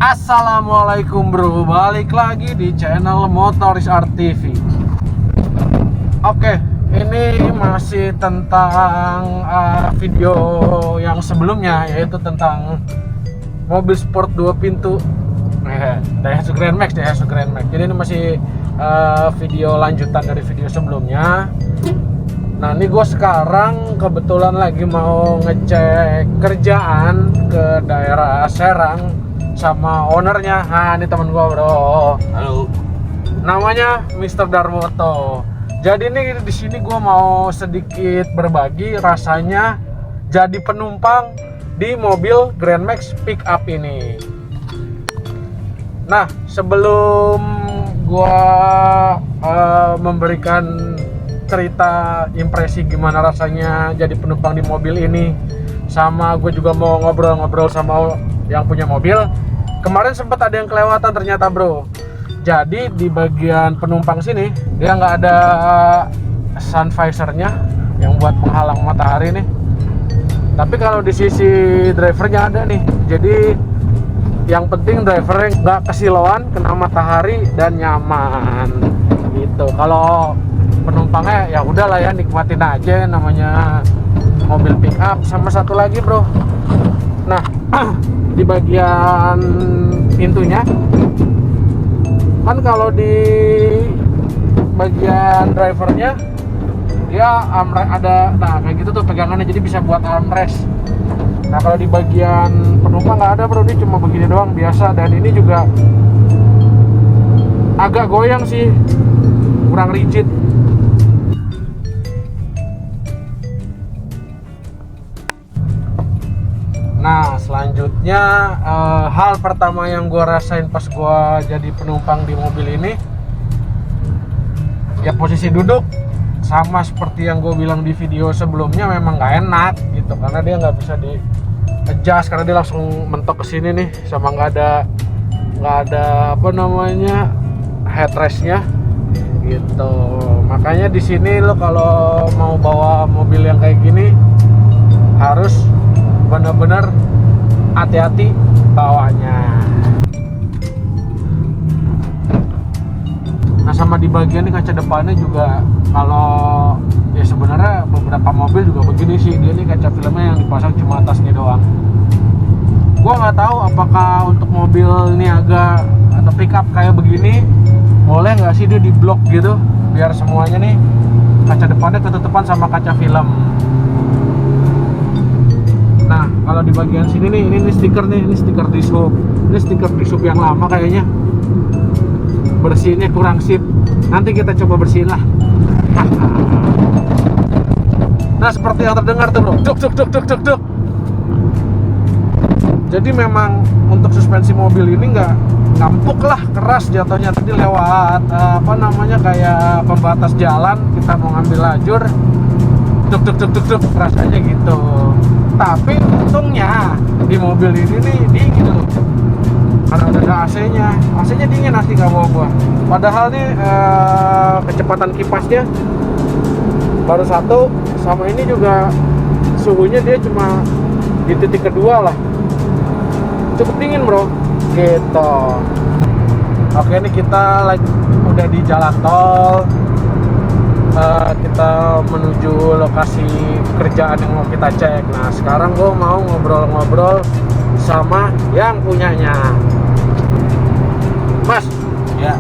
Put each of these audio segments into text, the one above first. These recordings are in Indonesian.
Assalamualaikum bro, balik lagi di channel Motoris Art TV. Oke, ini masih tentang video yang sebelumnya, yaitu tentang mobil sport 2 pintu Daihatsu Grand Max. Jadi ini masih video lanjutan dari video sebelumnya. Nah ini gue sekarang kebetulan lagi mau ngecek kerjaan ke daerah Serang sama ownernya. Nah ini temen gue bro. Halo. Namanya Mr. Darmoto. Jadi ini di sini gue mau sedikit berbagi rasanya jadi penumpang di mobil Grand Max pick up ini. Nah sebelum gue memberikan cerita impresi gimana rasanya jadi penumpang di mobil ini, sama gue juga mau ngobrol-ngobrol sama yang punya mobil. Kemarin sempat ada yang kelewatan ternyata bro. Jadi di bagian penumpang sini dia nggak ada sun visornya yang buat penghalang matahari nih. Tapi kalau di sisi drivernya ada nih. Jadi yang penting drivernya nggak kesiloan, kena matahari dan nyaman gitu. Kalau penumpangnya ya udahlah ya, nikmatin aja, namanya mobil pick up. Sama satu lagi bro, nah di bagian pintunya kan, kalau di bagian drivernya dia ada, nah kayak gitu tuh pegangannya, jadi bisa buat armrest. Nah kalau di bagian penumpang nggak ada bro, dia cuma begini doang biasa. Dan ini juga agak goyang sih, kurang rigid. Nah selanjutnya hal pertama yang gue rasain pas gue jadi penumpang di mobil ini, ya posisi duduk. Sama seperti yang gue bilang di video sebelumnya, memang nggak enak gitu, karena dia nggak bisa di adjust, karena dia langsung mentok ke sini nih, sama nggak ada apa namanya headrestnya gitu. Makanya di sini lo kalau mau bawa mobil yang kayak gini harus benar-benar hati-hati bawanya. Nah sama di bagian ini kaca depannya juga, kalau ya sebenarnya beberapa mobil juga begini sih, dia ini kaca filmnya yang dipasang cuma atasnya doang. Gua nggak tahu apakah untuk mobil niaga atau pickup kayak begini boleh nggak sih dia di blok gitu, biar semuanya nih kaca depannya ketutupan sama kaca film. Nah kalau di bagian sini nih, ini stiker nih, ini stiker dishub. Ini stiker dishub yang lama kayaknya, bersihinnya kurang sip. Nanti kita coba bersihin lah. Nah seperti yang terdengar tuh bro, duk duk duk duk duk duk. Jadi memang untuk suspensi mobil ini nggak empuk lah, keras jatuhnya. Tadi lewat apa namanya, kayak pembatas jalan, kita mau ngambil lajur, duk duk duk duk duk, rasanya gitu. Tapi untungnya di mobil ini nih dingin loh, karena udah ada AC-nya. AC-nya dingin asli, nggak bawa gua. Padahal nih kecepatan kipasnya baru 1, sama ini juga suhunya dia cuma di titik kedua lah. Cukup dingin bro, gitu. Oke, ini kita udah di jalan tol. Kita menuju lokasi kerjaan yang mau kita cek. Nah sekarang gue mau ngobrol-ngobrol sama yang punyanya. Mas, Ya.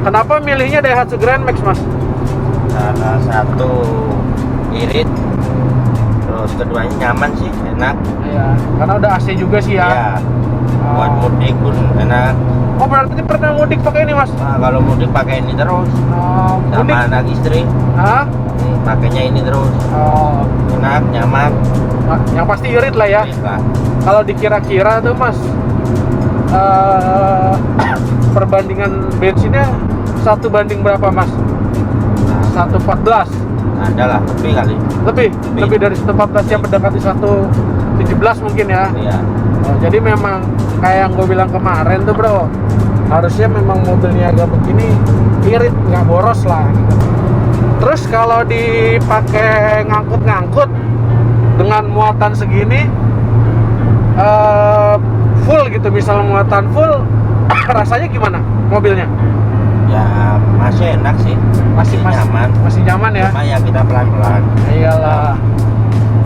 kenapa milihnya Daihatsu Grand Max mas? Salah satu irit, terus keduanya nyaman sih, enak. Iya, karena udah AC juga sih ya. Ya. Buat mudik pun enak. Oh berarti pertama mudik pakai ini mas? Nah, kalau mudik pakai ini terus. Sama Mudik? anak istri, Hah? pakainya ini terus. Oh, Enak, nyaman. yang pasti irit lah ya. Irit lah. Kalau dikira-kira tuh mas, perbandingan bensinnya 1 banding berapa mas? 1,14. Ada lah, lebih kali. Lebih dari 1,14, yang mendekati 1,17 mungkin ya. Iya. Oh, jadi memang kayak yang gue bilang kemarin tuh bro, harusnya memang mobil niaga begini irit, nggak boros lah gitu. Terus kalau dipakai ngangkut-ngangkut dengan muatan segini, full gitu begitu misal muatan full rasanya gimana mobilnya? Ya masih enak sih, masih nyaman. Masih nyaman ya? Cuma ya kita pelan-pelan. Iyalah.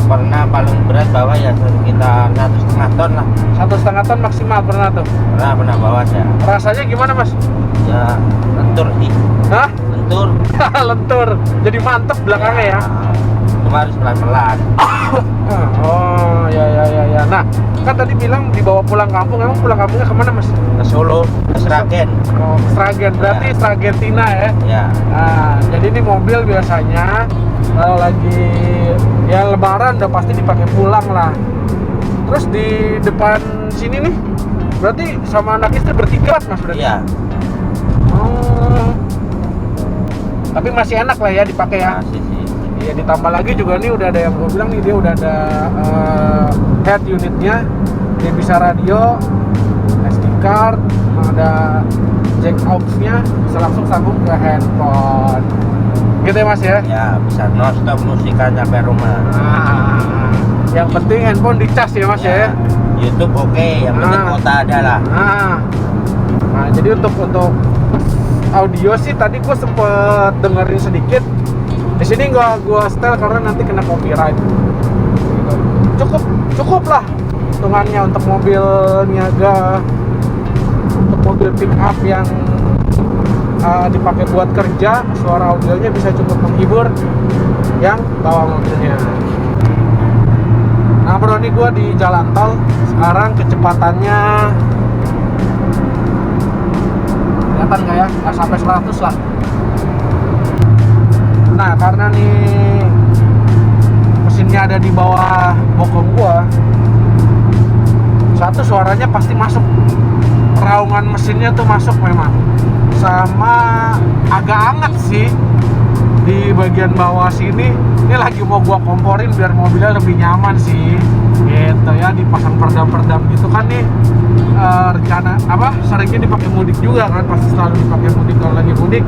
Pernah paling berat bawa ya sekitar 1,5 ton lah. 1,5 ton maksimal pernah tuh? Pernah bawa ya. Rasanya gimana mas? Ya lentur sih. Hah? Lentur. Lentur. Jadi mantep belakangnya ya? Cuma harus pelan-pelan. Oh ya. Nah kan tadi bilang dibawa pulang kampung, emang pulang kampungnya kemana mas? Ke Solo, ke Sragen. Oh, ke Sragen, berarti Ya. Sragentina ya? Ya. Nah, jadi ini mobil biasanya kalau lagi ya lebaran udah pasti dipakai pulang lah. Terus di depan sini nih, berarti sama anak istri bertiga mas berarti? Iya. Oh. Tapi masih enak lah ya dipakai ya? Masih sih. Iya, ditambah lagi juga nih udah ada yang gue bilang nih, dia udah ada head unitnya, dia bisa radio, SD card, ada jack aux-nya, bisa langsung sambung ke handphone. Gitu ya mas ya? Ya bisa non-stop musikan sampai rumah. Nah, yang penting handphone dicas ya mas ya? YouTube oke, yang penting kuota ada lah. Nah, jadi untuk audio sih tadi gue sempet dengerin sedikit. Di sini gua setel karena nanti kena copyright. Gitu. Cukup lah hitungannya untuk mobil niaga, untuk mobil pick up yang dipakai buat kerja, suara audionya bisa cukup menghibur yang bawa mobilnya. Nah bro, ini gua di jalan tol sekarang, kecepatannya kelihatan nggak ya? Nggak sampai 100 lah. Nah karena nih mesinnya ada di bawah bokong gua, satu suaranya pasti masuk, raungan mesinnya tuh masuk memang, sama agak anget sih di bagian bawah sini. Ini lagi mau gua komporin biar mobilnya lebih nyaman sih gitu ya, dipasang peredam gitu kan nih. Rencana apa seringnya dipakai mudik juga kan, pasti selalu dipakai mudik kalau lagi mudik.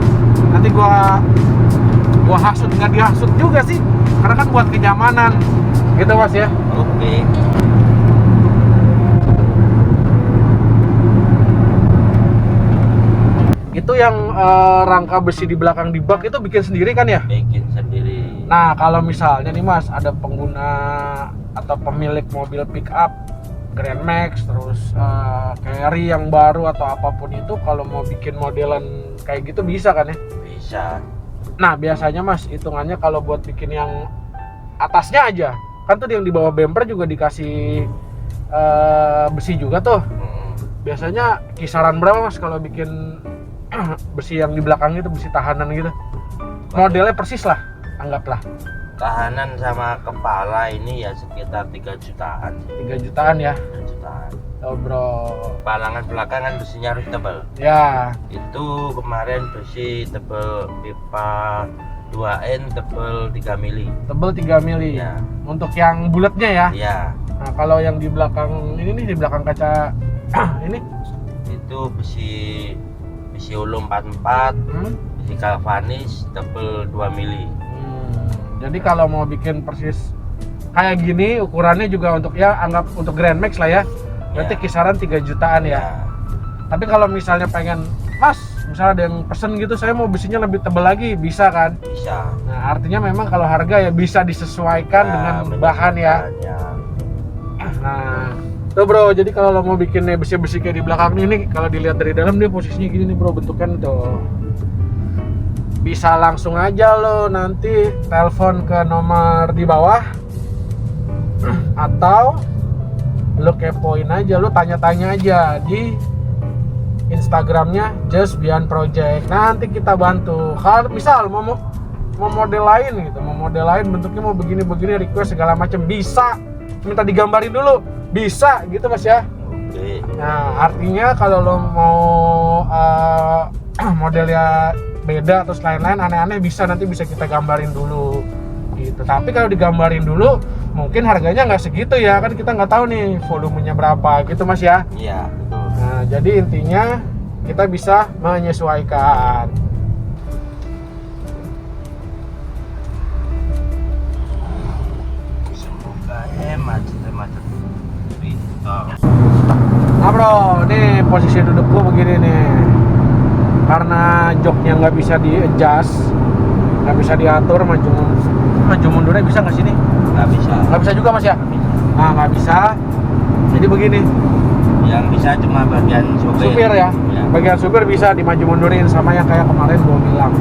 Nanti gua hasut, nggak dihasut juga sih, karena kan buat kenyamanan gitu mas ya. Oke. Itu yang rangka besi di belakang di bak itu bikin sendiri kan ya? Bikin sendiri. Nah kalau misalnya nih mas, ada pengguna atau pemilik mobil pick up Grand Max, terus Carry yang baru atau apapun itu, kalau mau bikin modelan kayak gitu bisa kan ya? Bisa. Nah biasanya mas, hitungannya kalau buat bikin yang atasnya aja, kan tuh yang di bawah bumper juga dikasih besi juga tuh. Biasanya kisaran berapa mas kalau bikin besi yang di belakang itu, besi tahanan gitu? Modelnya persis lah, anggaplah. Tahanan sama kepala ini ya sekitar 3 jutaan. 3 jutaan ya? 3 jutaan. Oh bro. Palangan belakang kan besinya harus tebal. Ya. Itu kemarin besi tebal pipa 2N tebal 3 mili. Tebal 3 mili. Ya. Untuk yang bulatnya ya? Iya. Nah kalau yang di belakang ini nih, di belakang kaca ini? Itu besi ulum 44, besi galvanis tebal 2 mili. Jadi kalau mau bikin persis kayak gini, ukurannya juga untuk ya anggap untuk Grand Max lah ya. Berarti kisaran 3 jutaan ya. Tapi kalau misalnya pengen, mas, misalnya ada yang pesen gitu, saya mau besinya lebih tebal lagi, bisa kan? Bisa. Nah artinya memang kalau harga ya bisa disesuaikan dengan bahan ya. Nah tuh bro, jadi kalau lo mau bikin besi-besi kayak di belakang ini, kalau dilihat dari dalam dia posisinya gini nih bro, bentuknya tuh. Bisa langsung aja lo nanti telepon ke nomor di bawah, atau lo kepoin aja, lo tanya-tanya aja di Instagramnya Just Beyond Project. Nanti kita bantu. Kalau misal mau model lain gitu, mau model lain bentuknya mau begini-begini, request segala macam, bisa. Minta digambarin dulu, bisa gitu mas ya. Oke. Nah artinya kalau lo mau modelnya beda atau lain-lain aneh-aneh, bisa, nanti bisa kita gambarin dulu gitu. Tapi kalau digambarin dulu mungkin harganya nggak segitu ya, kan kita nggak tahu nih volumenya berapa gitu mas ya. Iya betul. Nah jadi intinya kita bisa menyesuaikan. Semoga macet pintar. Nah bro, bro, nih posisi duduk gua begini nih. Karena joknya nggak bisa di-adjust, nggak bisa diatur maju mundurnya bisa nggak sih nih? Nggak bisa juga mas ya? Nah nggak bisa. Jadi begini. Yang bisa cuma bagian Supir ya. Bagian supir bisa dimaju mundurin sama yang kayak kemarin gua bilang.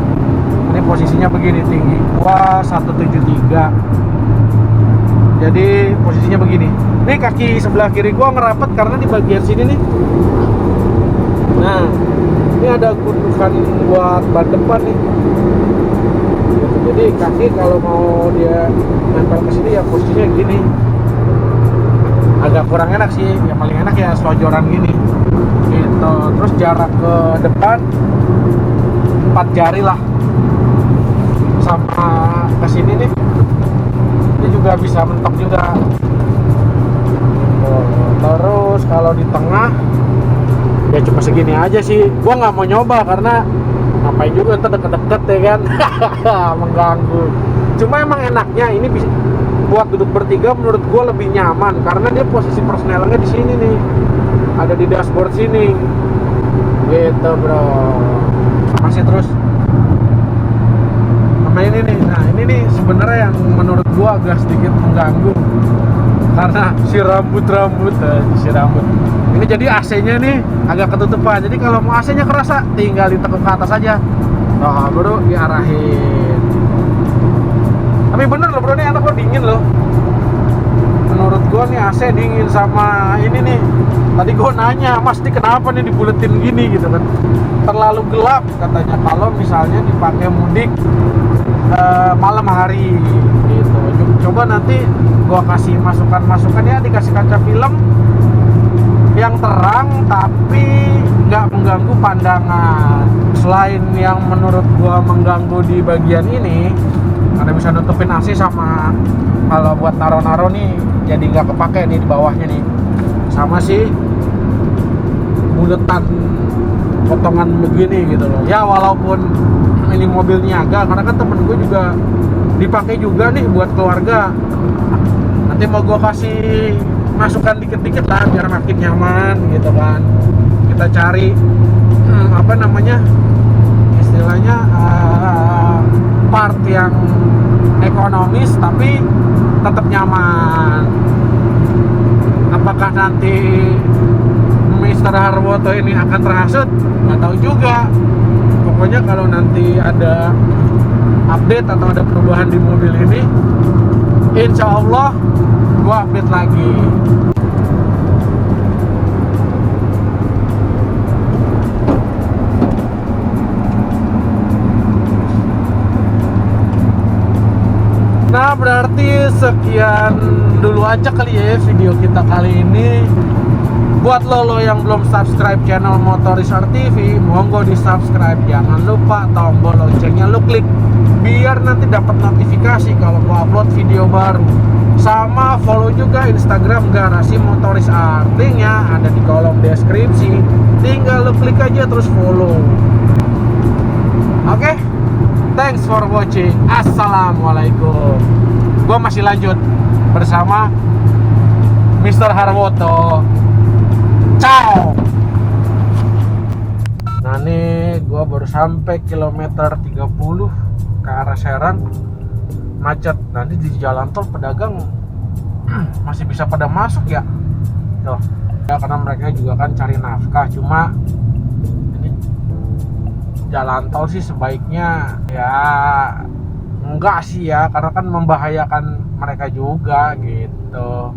Ini posisinya begini, tinggi gua 173. Jadi posisinya begini. Nih kaki sebelah kiri gua ngerapat karena di bagian sini nih. Nah, ini ada gundukan buat ban depan nih. Jadi kaki kalau mau dia nempel ke sini ya posisinya gini. Agak kurang enak sih. Yang paling enak ya selonjoran gini. Gitu. Terus jarak ke depan 4 jari lah. Sama ke sini nih. Ini juga bisa mentok juga. Terus kalau di tengah ya cuma segini aja sih. Gua nggak mau nyoba karena ngapain juga ntar deket-deket ya kan. Mengganggu. Cuma emang enaknya ini bisa buat duduk bertiga, menurut gua lebih nyaman karena dia posisi persnelingnya di sini nih, ada di dashboard sini gitu bro. Masih terus sama ini nih. Nah ini nih sebenarnya yang menurut gua agak sedikit mengganggu karena si rambut ini. Jadi AC-nya nih agak ketutupan, jadi kalau mau AC-nya kerasa tinggal ditekuk ke atas aja. Nah baru diarahin. Tapi bener loh bro, ini enak loh, dingin loh. Menurut gua nih AC dingin. Sama ini nih, tadi gua nanya, mas ini kenapa nih dibuletin gini gitu kan. Terlalu gelap katanya kalau misalnya dipakai mudik malam hari gitu. Coba nanti gua kasih masukan ya, dikasih kaca film yang terang tapi nggak mengganggu pandangan. Selain yang menurut gua mengganggu di bagian ini, karena bisa nutupin AC sama kalau buat naro-naro nih jadi nggak kepake nih di bawahnya nih. Sama sih buletan potongan begini gitu loh. Ya walaupun ini mobil niaga, karena kan temen gue juga dipakai juga nih buat keluarga. Nanti mau gue kasih masukan dikit-dikit lah biar makin nyaman gitu kan. Kita cari apa namanya istilahnya part yang ekonomis tapi tetap nyaman. Apakah nanti Mr. Harwoto ini akan terhasut? Nggak tahu juga. Pokoknya kalau nanti ada update atau ada perubahan di mobil ini, insya Allah gua update lagi. Nah berarti sekian dulu aja kali ya video kita kali ini. Buat lo yang belum subscribe channel Motorisar TV, monggo di subscribe. Jangan lupa tombol loncengnya lo klik biar nanti dapat notifikasi kalau gua upload video baru. Sama follow juga Instagram Garasi Motoris Art, linknya ada di kolom deskripsi. Tinggal lo klik aja terus follow. Oke, thanks for watching. Assalamualaikum. Gua masih lanjut bersama Mr. Harwoto. Ciao. Nah nih gua baru sampai kilometer 30 ke arah Serang, macet. Nanti di jalan tol pedagang masih bisa pada masuk ya tuh ya, karena mereka juga kan cari nafkah. Cuma ini jalan tol sih sebaiknya ya enggak sih ya, karena kan membahayakan mereka juga gitu.